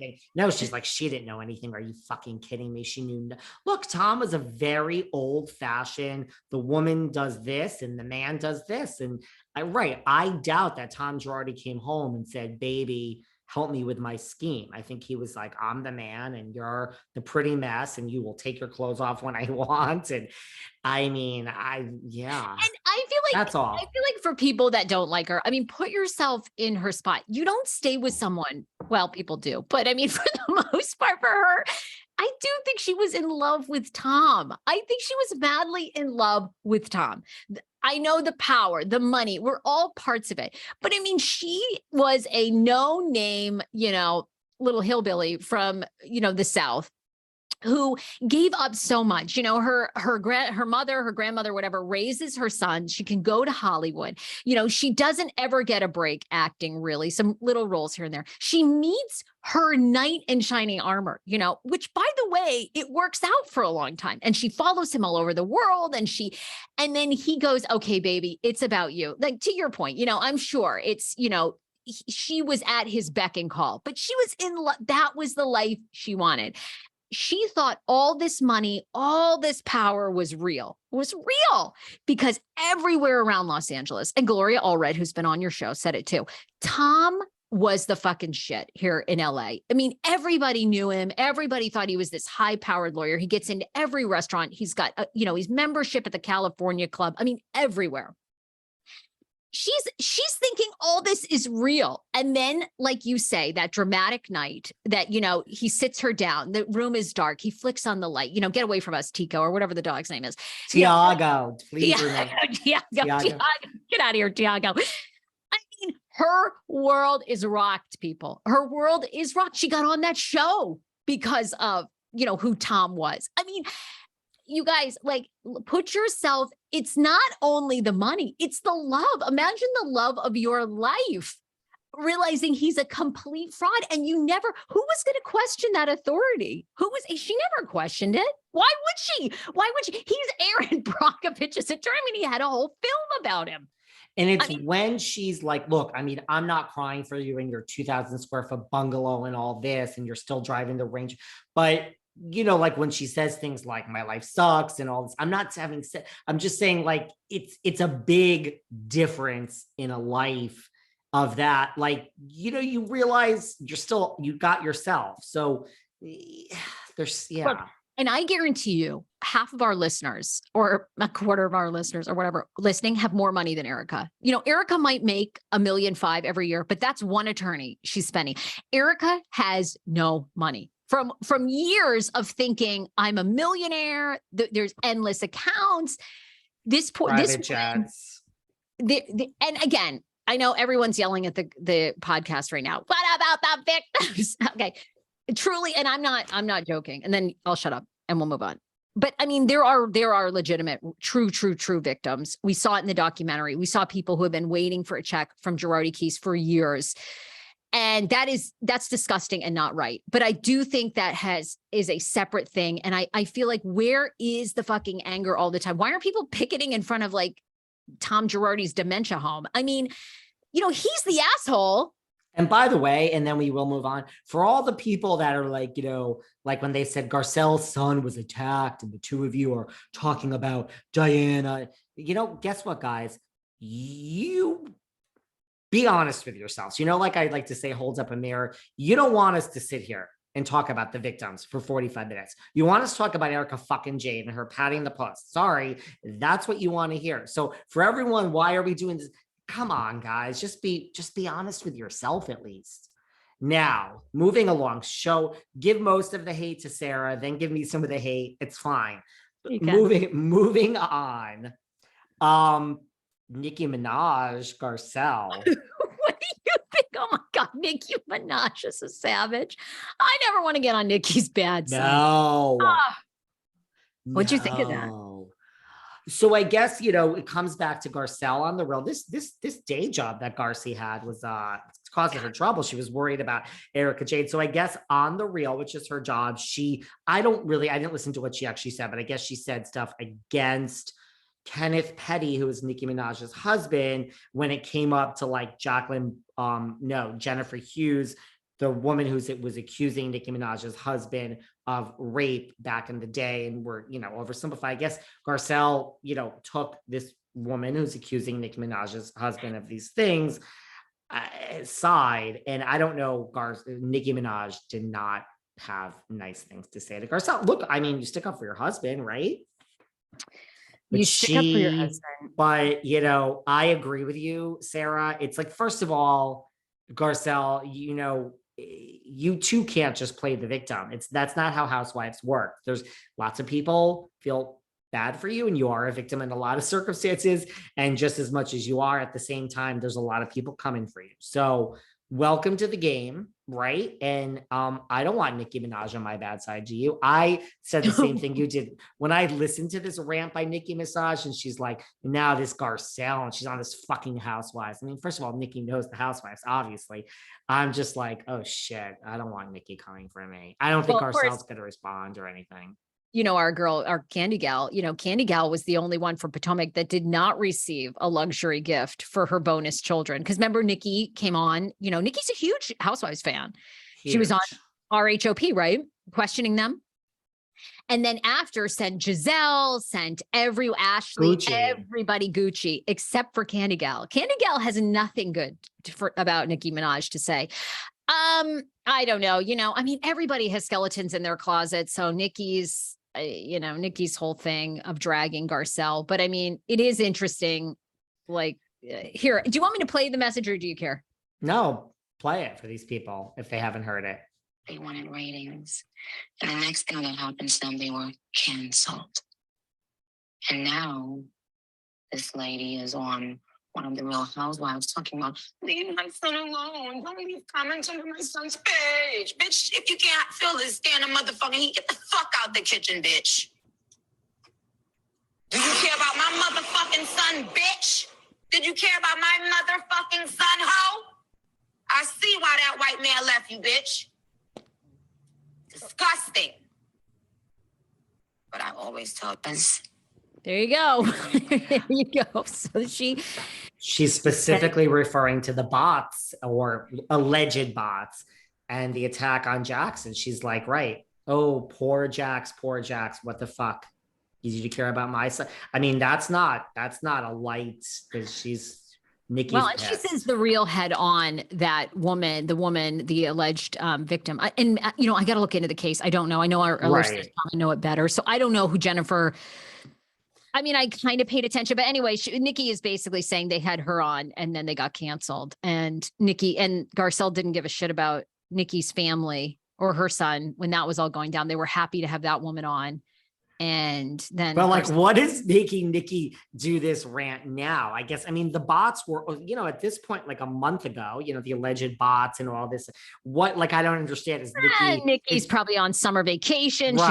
anything. No, she's like, she didn't know anything. Are you fucking kidding me? She knew. Look, Tom was a very old fashioned, the woman does this and the man does this. And I doubt that Tom Girardi came home and said, baby, help me with my scheme. I think he was like, I'm the man and you're the pretty mess and you will take your clothes off when I want. And I mean, yeah. And I feel like that's all. I feel like for people that don't like her, I mean, put yourself in her spot. You don't stay with someone. Well, people do, but I mean, for the most part, for her, I do think she was in love with Tom. I think she was madly in love with Tom. I know the power, the money, we're all parts of it. But I mean, she was a no-name, little hillbilly from, the South, who gave up so much. Her mother, her grandmother, whatever, raises her son. She can go to Hollywood. She doesn't ever get a break acting, really, some little roles here and there. She meets her knight in shining armor, which, by the way, it works out for a long time. And she follows him all over the world. And then he goes, okay, baby, it's about you. Like, to your point, I'm sure it's, she was at his beck and call, but she was in love. That was the life she wanted. She thought all this money, all this power was real, because everywhere around Los Angeles, and Gloria Allred, who's been on your show, said it too, Tom was the fucking shit here in LA. I mean, everybody knew him. Everybody thought he was this high-powered lawyer. He gets into every restaurant. He's got, his membership at the California Club. I mean, everywhere. She's thinking all this is real. And then, like you say, that dramatic night that, he sits her down, the room is dark. He flicks on the light, get away from us, Tico, or whatever the dog's name is. Tiago, please. Tiago. Get out of here, Tiago. I mean, her world is rocked, people. Her world is rocked. She got on that show because of, who Tom was. I mean, you guys, like, put yourself, it's not only the money, it's the love. Imagine the love of your life, realizing he's a complete fraud. And who was going to question that authority? She never questioned it. Why would she? He's Aaron Brockovich's attorney. I mean, he had a whole film about him. And it's when she's like, look, I mean, I'm not crying for you in your 2,000 square foot bungalow and all this, and you're still driving the Range, but like when she says things like my life sucks and all this, I'm just saying, like, it's a big difference in a life of that. Like, you realize you got yourself. So there's, yeah. Look, and I guarantee you half of our listeners or a quarter of our listeners or whatever listening have more money than Erika. Erika might make $1.5 million every year, but that's one attorney she's spending. Erika has no money. From years of thinking I'm a millionaire, there's endless accounts. Private jets. And again, I know everyone's yelling at the podcast right now. What about the victims? Okay, truly, and I'm not joking. And then I'll shut up and we'll move on. But I mean, there are legitimate, true victims. We saw it in the documentary. We saw people who have been waiting for a check from Girardi Keys for years. And that's disgusting and not right. But I do think that is a separate thing. And I feel like, where is the fucking anger all the time? Why are people picketing in front of like Tom Girardi's dementia home? I mean, he's the asshole. And by the way, and then we will move on, for all the people that are like, like when they said Garcelle's son was attacked and the two of you are talking about Diana, guess what, guys? You be honest with yourselves. Like I like to say, holds up a mirror. You don't want us to sit here and talk about the victims for 45 minutes. You want us to talk about Erika fucking Jayne and her patting the puss. Sorry, that's what you want to hear. So for everyone, why are we doing this? Come on, guys, just be honest with yourself at least. Now, moving along, give most of the hate to Sarah, then give me some of the hate. It's fine. Moving on. Nicki Minaj, Garcelle. What do you think? Oh my God, Nicki Minaj is a savage. I never want to get on Nicki's bad side. No. What'd you think of that? So I guess, it comes back to Garcelle on the real. This day job that Garcelle had was causing her trouble. She was worried about Erika Jayne. So I guess on the real, which is her job, I didn't listen to what she actually said, but I guess she said stuff against Kenneth Petty, who is Nicki Minaj's husband, when it came up to like Jennifer Hughes the woman who was accusing Nicki Minaj's husband of rape back in the day, and we're, oversimplify. I guess Garcelle, took this woman who's accusing Nicki Minaj's husband of these things side, and I don't know, Nicki Minaj did not have nice things to say to Garcelle. Look, I mean, you stick up for your husband, right? You stick up for your husband. But I agree with you, Sarah. It's like, first of all, Garcelle, you too can't just play the victim. That's not how housewives work. There's lots of people feel bad for you, and you are a victim in a lot of circumstances. And just as much as you are, at the same time, there's a lot of people coming for you. So welcome to the game, right? And I don't want Nicki Minaj on my bad side. Do you? I said the same thing you did when I listened to this rant by Nicki Minaj, and she's like, now this Garcelle, and she's on this fucking Housewives. I mean, first of all, Nicki knows the Housewives, obviously. I'm just like, oh shit, I don't want Nicki coming for me. I don't think Garcelle's going to respond or anything. Our Candy Gal, Candy Gal was the only one from Potomac that did not receive a luxury gift for her bonus children. Because remember, Nicki came on, Nicki's a huge Housewives fan. Huge. She was on RHOP, right? Questioning them. And then after sent Giselle, sent Ashley, Gucci. Everybody Gucci, except for Candy Gal. Candy Gal has nothing good about Nicki Minaj to say. I don't know. I mean, everybody has skeletons in their closet. So Nicki's whole thing of dragging Garcelle. But I mean, it is interesting. Here, do you want me to play the message, or do you care? No, play it for these people if they haven't heard it. They wanted ratings. And the next thing that happened to them, they were canceled. And now this lady is on one of the Real Housewives talking about, leave my son alone. Don't leave comments on my son's page. Bitch, if you can't feel this, stand a motherfucking heat. Get the fuck out the kitchen, bitch. Do you care about my motherfucking son, bitch? Did you care about my motherfucking son, hoe? I see why that white man left you, bitch. Disgusting. But I always tell us. There you go. There you go. So she's specifically referring to the bots, or alleged bots, and the attack on Jackson. She's like, right. Oh, poor Jax. What the fuck? Did you care about my son? I mean, that's not a light, because she's Nicki's. Well, and she says the real head on that woman, the alleged victim. I got to look into the case. I don't know. I know our listeners probably know it better. So I don't know who Jennifer. I mean, I kind of paid attention, but anyway, Nicki is basically saying they had her on and then they got canceled, and Nicki and Garcelle didn't give a shit about Nicki's family or her son when that was all going down. They were happy to have that woman on. And then, but what is making Nicki do this rant now? I guess, I mean, the bots were, at this point, like a month ago, the alleged bots and all this. What, I don't understand is Nicki's probably on summer vacation. Right.